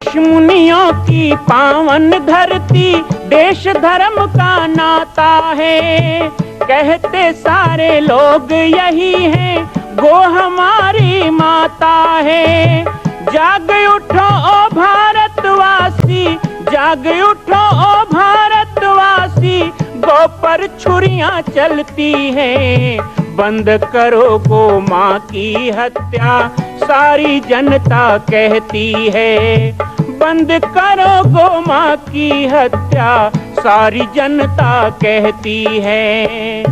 ऋषि मुनियों की पावन धरती, देश धर्म का नाता है। कहते सारे लोग यही हैं, गो हमारी माता है। जाग उठो ओ भारतवासी, जाग उठो ओ भारतवासी, गौ पर छुरियां चलती हैं। बंद करो गो माँ की हत्या, सारी जनता कहती है। बंद करो गो माँ की हत्या, सारी जनता कहती है।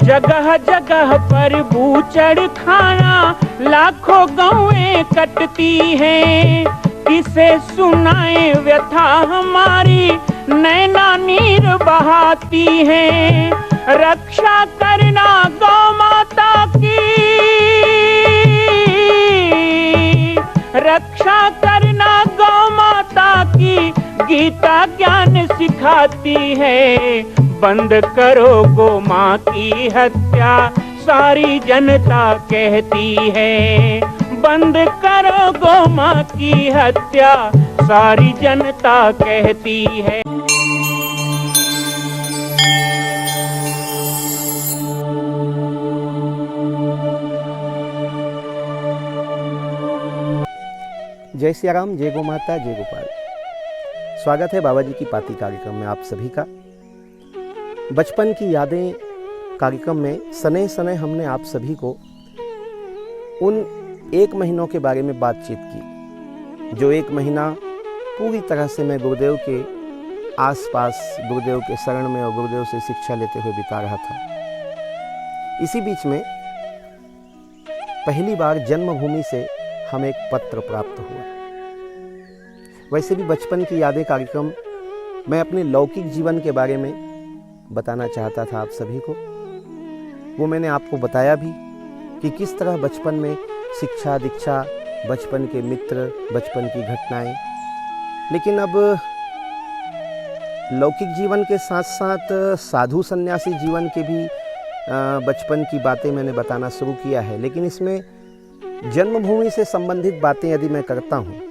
जगह जगह पर बूचड़ खाना, लाखों गौएं कटती हैं। किसे सुनाए व्यथा हमारी, नैना नीर बहाती हैं। रक्षा करना गौ माता की, रक्षा करना गौ माता की, गीता ज्ञान सिखाती है। बंद करो गो माँ की हत्या, सारी जनता कहती है। बंद करो गो माँ की हत्या, सारी जनता कहती है। जय सिया राम, जय गो माता, जय गोपाल। स्वागत है बाबा जी की पाती कार्यक्रम में आप सभी का। बचपन की यादें कार्यक्रम में सने सने हमने आप सभी को उन 1 महीनों के बारे में बातचीत की, जो 1 महीना पूरी तरह से मैं गुरुदेव के आसपास, गुरुदेव के शरण में और गुरुदेव से शिक्षा लेते हुए बिता रहा था। इसी बीच में पहली बार जन्मभूमि से हमें एक पत्र प्राप्त हुआ। वैसे भी बचपन की यादें कार्यक्रम मैं अपने लौकिक जीवन के बारे में बताना चाहता था आप सभी को। वो मैंने आपको बताया भी कि किस तरह बचपन में शिक्षा दीक्षा, बचपन के मित्र, बचपन की घटनाएं। लेकिन अब लौकिक जीवन के साथ साथ साधु सन्यासी जीवन के भी बचपन की बातें मैंने बताना शुरू किया है। लेकिन इसमें जन्मभूमि से संबंधित बातें यदि मैं करता हूँ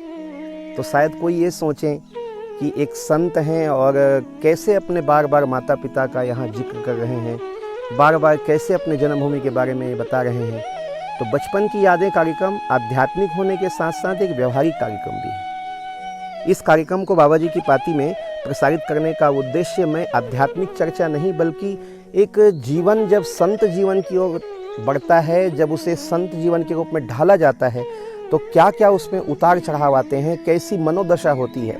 तो शायद कोई ये सोचें कि एक संत हैं और कैसे अपने बार बार माता पिता का यहाँ जिक्र कर रहे हैं, बार बार कैसे अपने जन्मभूमि के बारे में बता रहे हैं। तो बचपन की यादें कार्यक्रम आध्यात्मिक होने के साथ साथ एक व्यवहारिक कार्यक्रम भी है। इस कार्यक्रम को बाबा जी की पाती में प्रसारित करने का उद्देश्य मैं आध्यात्मिक चर्चा नहीं, बल्कि एक जीवन जब संत जीवन की ओर बढ़ता है, जब उसे संत जीवन के रूप में ढाला जाता है, तो क्या क्या उसमें उतार चढ़ाव आते हैं, कैसी मनोदशा होती है,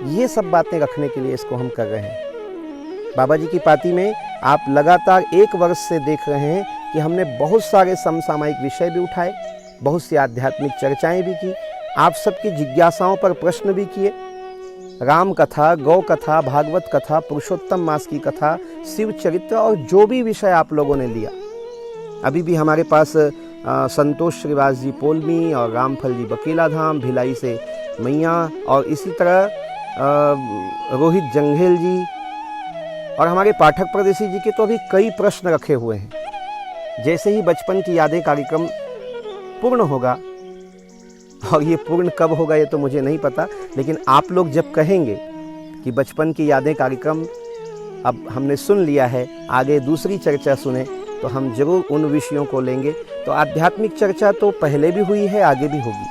ये सब बातें रखने के लिए इसको हम कर रहे हैं। बाबा जी की पाती में आप लगातार 1 वर्ष से देख रहे हैं कि हमने बहुत सारे समसामयिक विषय भी उठाए, बहुत सी आध्यात्मिक चर्चाएं भी की, आप सबकी जिज्ञासाओं पर प्रश्न भी किए। राम कथा, गौ कथा, भागवत कथा, पुरुषोत्तम मास की कथा, शिव चरित्र और जो भी विषय आप लोगों ने लिया। अभी भी हमारे पास संतोष श्रीवास जी पोलमी और रामफल जी बकेला धाम, भिलाई से मैया, और इसी तरह रोहित जंघेल जी और हमारे पाठक परदेसी जी के तो अभी कई प्रश्न रखे हुए हैं। जैसे ही बचपन की यादें कार्यक्रम पूर्ण होगा, और ये पूर्ण कब होगा ये तो मुझे नहीं पता, लेकिन आप लोग जब कहेंगे कि बचपन की यादें कार्यक्रम अब हमने सुन लिया है, आगे दूसरी चर्चा सुने, तो हम जरूर उन विषयों को लेंगे। तो आध्यात्मिक चर्चा तो पहले भी हुई है, आगे भी होगी,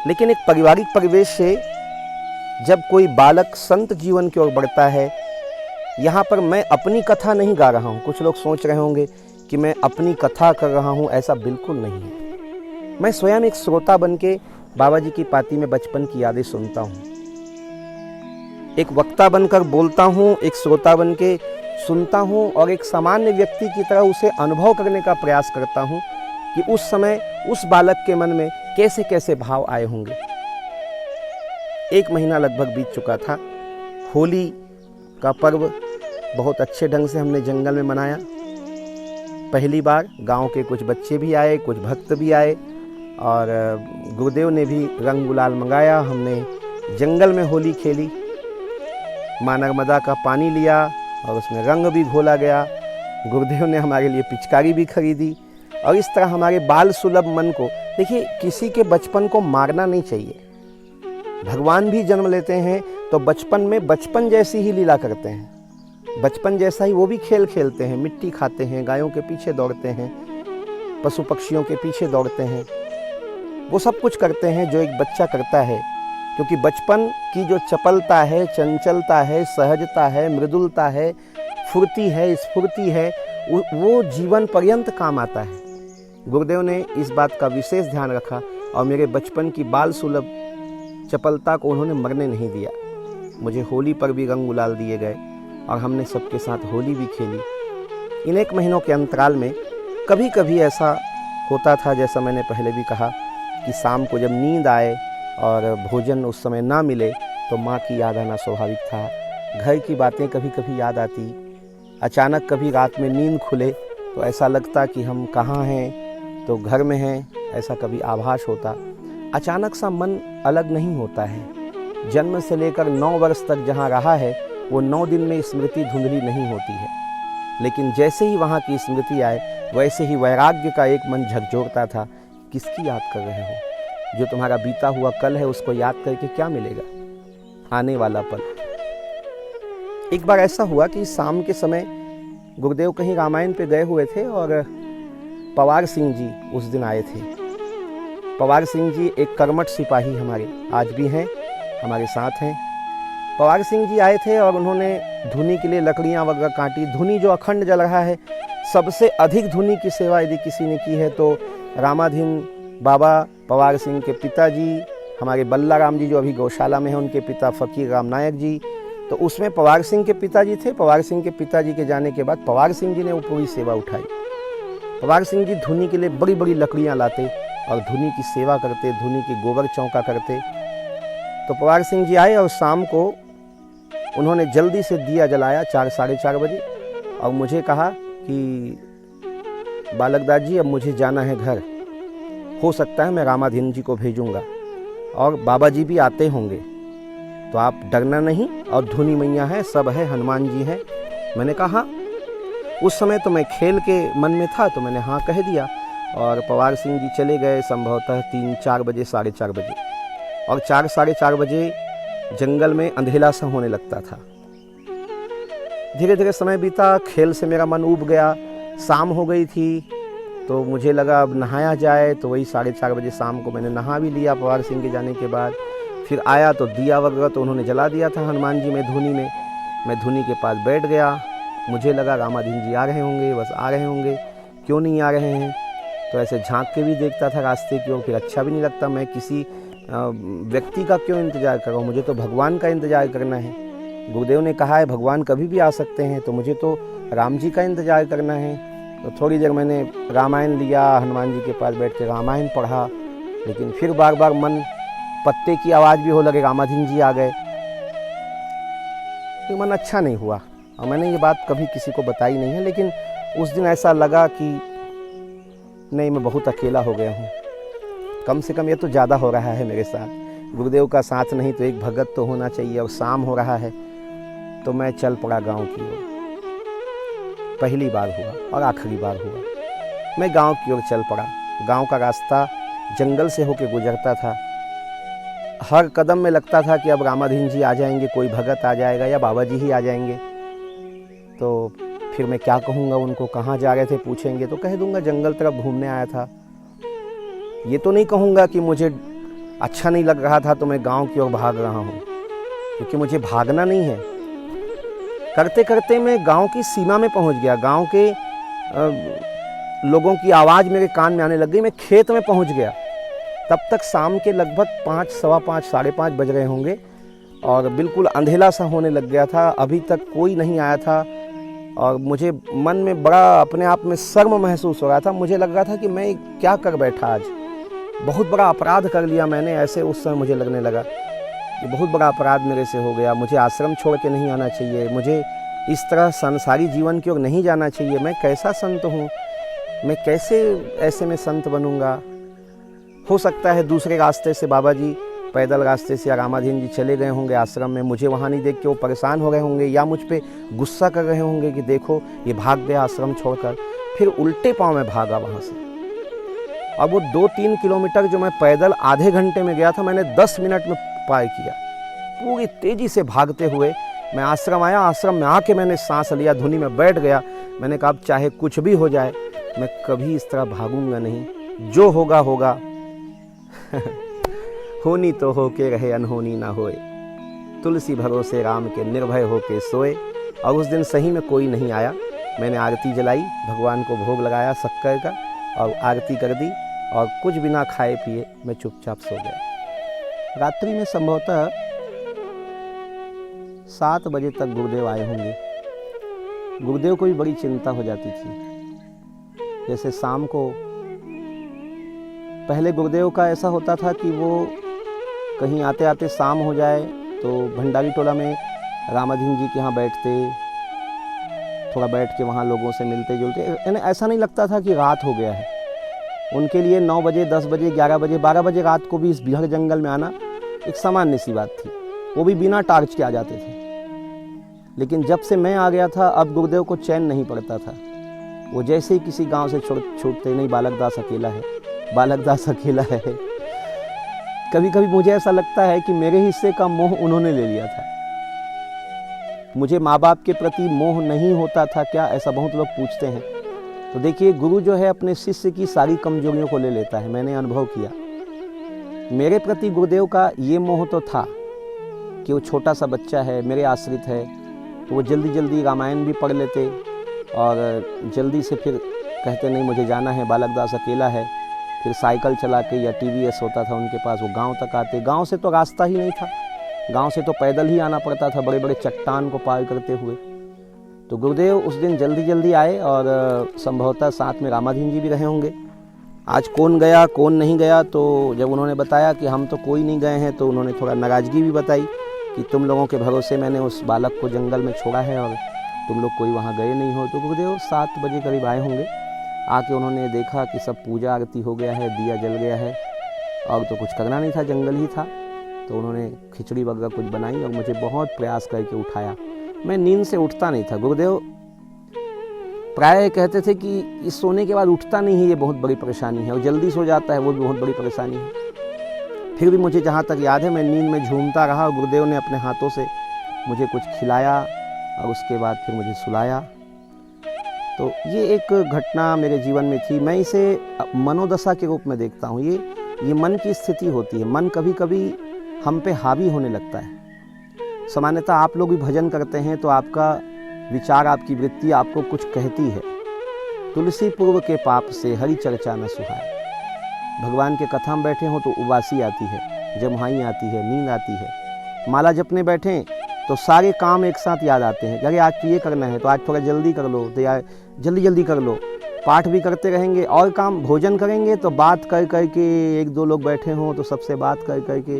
लेकिन एक पारिवारिक परिवेश से जब कोई बालक संत जीवन की ओर बढ़ता है, यहाँ पर मैं अपनी कथा नहीं गा रहा हूँ। कुछ लोग सोच रहे होंगे कि मैं अपनी कथा कर रहा हूँ, ऐसा बिल्कुल नहीं है। मैं स्वयं एक श्रोता बन के बाबा जी की पाती में बचपन की यादें सुनता हूँ, एक वक्ता बनकर बोलता हूँ, एक श्रोता बन के सुनता हूँ और एक सामान्य व्यक्ति की तरह उसे अनुभव करने का प्रयास करता हूँ कि उस समय उस बालक के मन में कैसे कैसे भाव आए होंगे। 1 महीना लगभग बीत चुका था। होली का पर्व बहुत अच्छे ढंग से हमने जंगल में मनाया। पहली बार गांव के कुछ बच्चे भी आए, कुछ भक्त भी आए और गुरुदेव ने भी रंग गुलाल मंगाया। हमने जंगल में होली खेली। माँ नर्मदा का पानी लिया और उसमें रंग भी घोला गया। गुरुदेव ने हमारे लिए पिचकारी भी खरीदी और इस तरह हमारे बाल सुलभ मन को, देखिए किसी के बचपन को मारना नहीं चाहिए। भगवान भी जन्म लेते हैं तो बचपन में बचपन जैसी ही लीला करते हैं, बचपन जैसा ही वो भी खेल खेलते हैं, मिट्टी खाते हैं, गायों के पीछे दौड़ते हैं, पशु पक्षियों के पीछे दौड़ते हैं, वो सब कुछ करते हैं जो एक बच्चा करता है। क्योंकि बचपन की जो चपलता है, चंचलता है, सहजता है, मृदुलता है, फुर्ती है, स्फूर्ति है, वो जीवन पर्यंत काम आता है। गुरुदेव ने इस बात का विशेष ध्यान रखा और मेरे बचपन की बाल सुलभ चपलता को उन्होंने मरने नहीं दिया। मुझे होली पर भी रंग गुलाल दिए गए और हमने सबके साथ होली भी खेली। इन 1 महीनों के अंतराल में कभी कभी ऐसा होता था, जैसा मैंने पहले भी कहा, कि शाम को जब नींद आए और भोजन उस समय ना मिले तो माँ की याद आना स्वाभाविक था। घर की बातें कभी कभी याद आती। अचानक कभी रात में नींद खुले तो ऐसा लगता कि हम कहाँ हैं, तो घर में हैं, ऐसा कभी आभास होता। अचानक सा मन अलग नहीं होता है। जन्म से लेकर 9 वर्ष तक जहाँ रहा है वो 9 दिन में स्मृति धुंधली नहीं होती है, लेकिन जैसे ही वहाँ की स्मृति आए वैसे ही वैराग्य का एक मन झकझोरता था। किसकी याद कर रहे हो? जो तुम्हारा बीता हुआ कल है उसको याद करके क्या मिलेगा? आने वाला पल। एक बार ऐसा हुआ कि शाम के समय गुरुदेव कहीं रामायण पे गए हुए थे और पवार सिंह जी उस दिन आए थे। पवार सिंह जी एक कर्मठ सिपाही हमारे आज भी हैं, हमारे साथ हैं। पवार सिंह जी आए थे और उन्होंने धुनी के लिए लकड़ियां वगैरह काटी। धुनी जो अखंड जल रहा है, सबसे अधिक धुनी की सेवा यदि किसी ने की है तो रामाधीन बाबा पवार सिंह के पिताजी, हमारे बल्ला राम जी जो अभी गौशाला में हैं, उनके पिता फ़कीर राम नायक जी, तो उसमें पवार सिंह के पिताजी थे। पवार सिंह के पिताजी के जाने के बाद पवार सिंह जी ने वो पूरी सेवा उठाई। पवार सिंह जी धुनी के लिए बड़ी बड़ी लकड़ियाँ लाते और धुनी की सेवा करते, धुनी की गोबर चौका करते। तो पवार सिंह जी आए और शाम को उन्होंने जल्दी से दिया जलाया 4 साढ़े 4 बजे और मुझे कहा कि बालकदास जी अब मुझे जाना है घर, हो सकता है मैं रामाधीन जी को भेजूंगा और बाबा जी भी आते होंगे, तो आप डरना नहीं, और धुनी मैया है, सब है, हनुमान जी हैं। मैंने कहा हाँ। उस समय तो मैं खेल के मन में था तो मैंने हाँ कह दिया और पवार सिंह जी चले गए संभवतः 3-4 बजे, साढ़े 4 बजे। और 4 साढ़े 4 बजे जंगल में अंधेला सा होने लगता था। धीरे धीरे समय बीता, खेल से मेरा मन ऊब गया। शाम हो गई थी तो मुझे लगा अब नहाया जाए, तो वही 4:30 बजे शाम को मैंने नहा भी लिया पवार सिंह के जाने के बाद। फिर आया तो दिया वगैरह तो उन्होंने जला दिया था हनुमान जी में धुनी में। मैं धुनी के पास बैठ गया। मुझे लगा रामाधीन जी आ रहे होंगे, बस आ रहे होंगे, क्यों नहीं आ रहे हैं। तो ऐसे झांक के भी देखता था रास्ते की ओर, फिर अच्छा भी नहीं लगता। मैं किसी व्यक्ति का क्यों इंतज़ार कर रहा हूँ, मुझे तो भगवान का इंतज़ार करना है। गुरुदेव ने कहा है भगवान कभी भी आ सकते हैं, तो मुझे तो राम जी का इंतज़ार करना है। तो थोड़ी देर मैंने रामायण लिया, हनुमान जी के पास बैठ के रामायण पढ़ा, लेकिन फिर बार बार मन पत्ते की आवाज़ भी हो लगे, रामाधीन जी आ गए, तो मन अच्छा नहीं हुआ। और मैंने ये बात कभी किसी को बताई नहीं है, लेकिन उस दिन ऐसा लगा कि नहीं, मैं बहुत अकेला हो गया हूँ। कम से कम ये तो ज़्यादा हो रहा है मेरे साथ, गुरुदेव का साथ नहीं तो एक भगत तो होना चाहिए, और शाम हो रहा है। तो मैं चल पड़ा गांव की ओर। पहली बार हुआ और आखिरी बार हुआ, मैं गांव की ओर चल पड़ा। गांव का रास्ता जंगल से होकर गुजरता था। हर कदम में लगता था कि अब रामाधीन जी आ जाएंगे, कोई भगत आ जाएगा या बाबा जी ही आ जाएंगे। तो फिर मैं क्या कहूँगा उनको, कहाँ जा रहे थे पूछेंगे तो कह दूँगा जंगल तरफ घूमने आया था। ये तो नहीं कहूँगा कि मुझे अच्छा नहीं लग रहा था तो मैं गांव की ओर भाग रहा हूँ, क्योंकि मुझे भागना नहीं है। करते करते मैं गांव की सीमा में पहुँच गया। गांव के लोगों की आवाज़ मेरे कान में आने लग गई। मैं खेत में पहुँच गया। तब तक शाम के लगभग 5, सवा 5, साढ़े 5 बज रहे होंगे और बिल्कुल अंधेला सा होने लग गया था। अभी तक कोई नहीं आया था और मुझे मन में बड़ा अपने आप में शर्म महसूस हो रहा था। मुझे लग रहा था कि मैं क्या कर बैठा, आज बहुत बड़ा अपराध कर लिया मैंने। ऐसे उस समय मुझे लगने लगा कि बहुत बड़ा अपराध मेरे से हो गया। मुझे आश्रम छोड़ के नहीं आना चाहिए, मुझे इस तरह संसारी जीवन की ओर नहीं जाना चाहिए। मैं कैसा संत हूँ, मैं कैसे ऐसे में संत बनूंगा। हो सकता है दूसरे रास्ते से बाबा जी पैदल रास्ते से रामाधीन जी चले गए होंगे आश्रम में, मुझे वहाँ नहीं देख के वो परेशान हो गए होंगे या मुझ पे गुस्सा कर रहे होंगे कि देखो ये भाग गया आश्रम छोड़कर। फिर उल्टे पाँव में भागा वहाँ से। अब वो 2-3 किलोमीटर जो मैं पैदल आधे घंटे में गया था, मैंने 10 मिनट में पार किया। पूरी तेज़ी से भागते हुए मैं आश्रम आया। आश्रम में आके मैंने सांस लिया, धुनी में बैठ गया। मैंने कहा अब चाहे कुछ भी हो जाए, मैं कभी इस तरह भागूंगा नहीं, जो होगा होगा। होनी तो हो के रहे, अनहोनी ना होए, तुलसी भरोसे राम के निर्भय हो के सोए। और उस दिन सही में कोई नहीं आया। मैंने आरती जलाई, भगवान को भोग लगाया शक्कर का और आरती कर दी, और कुछ बिना खाए पिए मैं चुपचाप सो गया। रात्रि में संभवतः 7 बजे तक गुरुदेव आए होंगे। गुरुदेव को भी बड़ी चिंता हो जाती थी। जैसे शाम को, पहले गुरुदेव का ऐसा होता था कि वो कहीं आते आते शाम हो जाए तो भंडारी टोला में रामाधीन जी के यहाँ बैठते, थोड़ा बैठ के वहाँ लोगों से मिलते जुलते। यानी ऐसा नहीं लगता था कि रात हो गया है। उनके लिए 9 बजे, 10 बजे, 11 बजे, 12 बजे रात को भी इस बिहार जंगल में आना एक सामान्य सी बात थी। वो भी बिना टार्च के आ जाते थे। लेकिन जब से मैं आ गया था, अब गुरुदेव को चैन नहीं पड़ता था। वो जैसे ही किसी गांव से छूटते, नहीं बालक दास अकेला है, बालक दास अकेला है। कभी कभी मुझे ऐसा लगता है कि मेरे हिस्से का मोह उन्होंने ले लिया था। मुझे माँ बाप के प्रति मोह नहीं होता था क्या, ऐसा बहुत लोग पूछते हैं। तो देखिए, गुरु जो है अपने शिष्य की सारी कमजोरियों को ले लेता है। मैंने अनुभव किया। मेरे प्रति गुरुदेव का ये मोह तो था कि वो छोटा सा बच्चा है, मेरे आश्रित है, तो वो जल्दी जल्दी रामायण भी पढ़ लेते और जल्दी से फिर कहते नहीं मुझे जाना है, बालक दास अकेला है। फिर साइकिल चला के या टीवीएस होता था उनके पास, वो गांव तक आते। गांव से तो रास्ता ही नहीं था, गांव से तो पैदल ही आना पड़ता था, बड़े बड़े चट्टान को पार करते हुए। तो गुरुदेव उस दिन जल्दी जल्दी आए और संभवतः साथ में रामाधीन जी भी रहे होंगे। आज कौन गया कौन नहीं गया, तो जब उन्होंने बताया कि हम तो कोई नहीं गए हैं, तो उन्होंने थोड़ा नाराज़गी भी बताई कि तुम लोगों के भरोसे मैंने उस बालक को जंगल में छोड़ा है और तुम लोग कोई वहाँ गए नहीं हो। तो गुरुदेव 7 बजे करीब आए होंगे। आके उन्होंने देखा कि सब पूजा आरती हो गया है, दिया जल गया है, और तो कुछ करना नहीं था, जंगल ही था। तो उन्होंने खिचड़ी वगैरह कुछ बनाई और मुझे बहुत प्रयास करके उठाया। मैं नींद से उठता नहीं था। गुरुदेव प्राय कहते थे कि इस सोने के बाद उठता नहीं है, ये बहुत बड़ी परेशानी है, और जल्दी सो जाता है, वो भी बहुत बड़ी परेशानी है। फिर भी मुझे जहाँ तक याद है, मैं नींद में झूमता रहा और गुरुदेव ने अपने हाथों से मुझे कुछ खिलाया और उसके बाद फिर मुझे सुलाया। तो ये एक घटना मेरे जीवन में थी। मैं इसे मनोदशा के रूप में देखता हूँ। ये मन की स्थिति होती है। मन कभी कभी हम पे हावी होने लगता है। सामान्यतः आप लोग भी भजन करते हैं तो आपका विचार, आपकी वृत्ति आपको कुछ कहती है। तुलसी पूर्व के पाप से हरि चर्चा न सुहाए। भगवान के कथा में बैठे हो तो उबासी आती है, जम्हाई आती है, नींद आती है। माला जपने बैठें तो सारे काम एक साथ याद आते हैं। अरे आज तो ये करना है तो आज थोड़ा जल्दी कर लो, तो यार जल्दी जल्दी कर लो। पाठ भी करते रहेंगे और काम, भोजन करेंगे तो बात कर कर के, 1-2 लोग बैठे हों तो सबसे बात कर कर के,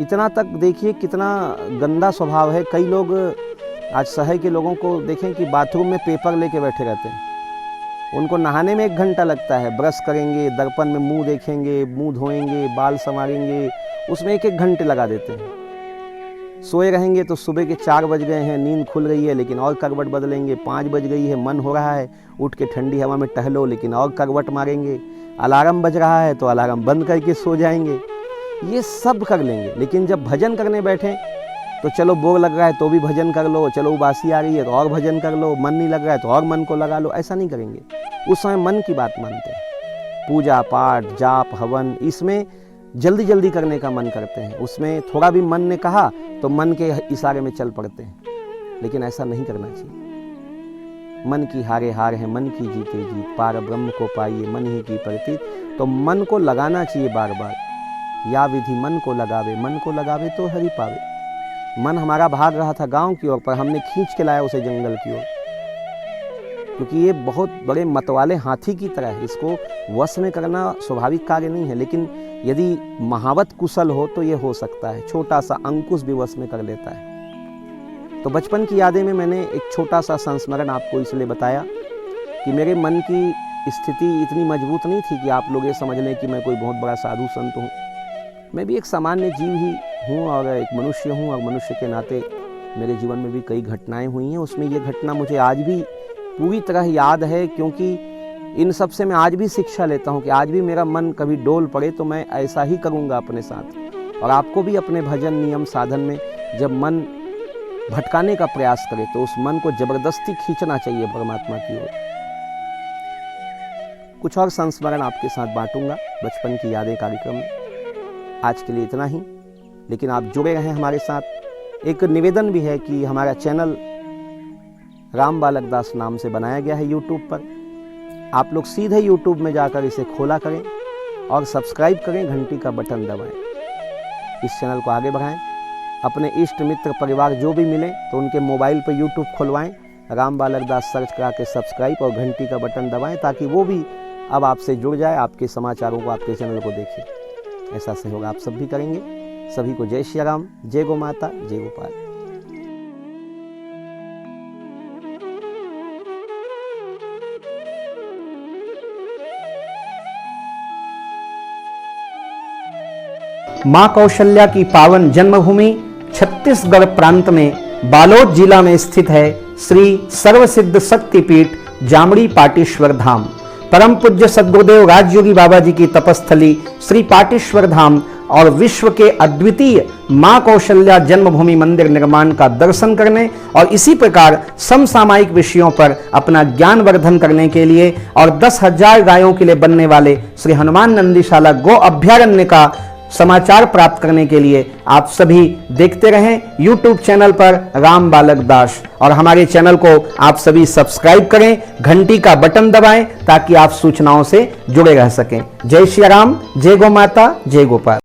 इतना तक देखिए कितना गंदा स्वभाव है। कई लोग आज शहर के लोगों को देखें कि बाथरूम में पेपर लेके बैठे रहते हैं। उनको नहाने में 1 घंटा लगता है, ब्रश करेंगे, दर्पण में मुंह देखेंगे, मुंह धोएंगे, बाल संवारेंगे, उसमें 1-1 घंटे लगा देते हैं। सोए रहेंगे तो सुबह के 4 बज गए हैं, नींद खुल गई है लेकिन और करवट बदलेंगे। 5 बज गई है, मन हो रहा है उठ के ठंडी हवा में टहलो, लेकिन और करवट मारेंगे। अलार्म बज रहा है तो अलार्म बंद करके सो जाएंगे। ये सब कर लेंगे, लेकिन जब भजन करने बैठें तो चलो बोर लग रहा है तो भी भजन कर लो, चलो उबासी आ रही है तो और भजन कर लो, मन नहीं लग रहा है तो और मन को लगा लो। ऐसा नहीं करेंगे। उस समय मन की बात मानते हैं। पूजा पाठ, जाप, हवन, इसमें जल्दी जल्दी करने का मन करते हैं। उसमें थोड़ा भी मन ने कहा तो मन के इशारे में चल पड़ते हैं। लेकिन ऐसा नहीं करना चाहिए। मन की हारे हार है, मन की जीते जीत, पार ब्रह्म को पाइए मन ही की प्रतीत। तो मन को लगाना चाहिए बार बार। या विधि मन को लगावे तो हरि पावे। मन हमारा भाग रहा था गांव की ओर, पर हमने खींच के लाया उसे जंगल की ओर, क्योंकि ये बहुत बड़े मतवाले हाथी की तरह है। इसको वश में करना स्वाभाविक कार्य नहीं है, लेकिन यदि महावत कुशल हो तो ये हो सकता है। छोटा सा अंकुश भी वश में कर लेता है। तो बचपन की यादें में मैंने एक छोटा सा संस्मरण आपको इसलिए बताया कि मेरे मन की स्थिति इतनी मजबूत नहीं थी कि आप लोग ये समझ लें कि मैं कोई बहुत बड़ा साधु संत हूँ। मैं भी एक सामान्य जीव ही हूँ और एक मनुष्य हूँ, और मनुष्य के नाते मेरे जीवन में भी कई घटनाएं हुई हैं। उसमें ये घटना मुझे आज भी पूरी तरह याद है, क्योंकि इन सब से मैं आज भी शिक्षा लेता हूँ कि आज भी मेरा मन कभी डोल पड़े तो मैं ऐसा ही करूँगा अपने साथ। और आपको भी अपने भजन नियम साधन में जब मन भटकाने का प्रयास करे तो उस मन को जबरदस्ती खींचना चाहिए परमात्मा की ओर। कुछ और संस्मरण आपके साथ बांटूंगा बचपन की यादें कार्यक्रम में। आज के लिए इतना ही, लेकिन आप जुड़े रहें हमारे साथ। एक निवेदन भी है कि हमारा चैनल राम बालक दास नाम से बनाया गया है यूट्यूब पर। आप लोग सीधे यूट्यूब में जाकर इसे खोला करें और सब्सक्राइब करें, घंटी का बटन दबाएं। इस चैनल को आगे बढ़ाएं। अपने इष्ट मित्र परिवार जो भी मिले तो उनके मोबाइल पर यूट्यूब खुलवाएं, राम बालक दास सर्च करा के सब्सक्राइब और घंटी का बटन दबाएं, ताकि वो भी अब आपसे जुड़ जाए, आपके समाचारों को, आपके चैनल को देखें। ऐसा सहयोग आप सब भी करेंगे। सभी को जय श्री राम, जय गो माता, जय गोपाल। मां कौशल्या की पावन जन्मभूमि छत्तीसगढ़ प्रांत में बालोद जिला में स्थित है श्री सर्वसिद्ध शक्तिपीठ जामड़ी पाटेश्वर धाम। परम पूज्य सद्गुरुदेव राजयोगी बाबा जी की तपस्थली श्री पाटेश्वर धाम और विश्व के अद्वितीय मां कौशल्या जन्मभूमि मंदिर निर्माण का दर्शन करने और इसी प्रकार समसामयिक विषयों पर अपना ज्ञान वर्धन करने के लिए और 10,000 गायों के लिए बनने वाले श्री हनुमान नंदीशाला गो अभ्यारण्य का समाचार प्राप्त करने के लिए आप सभी देखते रहें YouTube चैनल पर राम बालक दास, और हमारे चैनल को आप सभी सब्सक्राइब करें, घंटी का बटन दबाएं ताकि आप सूचनाओं से जुड़े रह सकें। जय श्री राम, जय गो माता, जय गोपाल।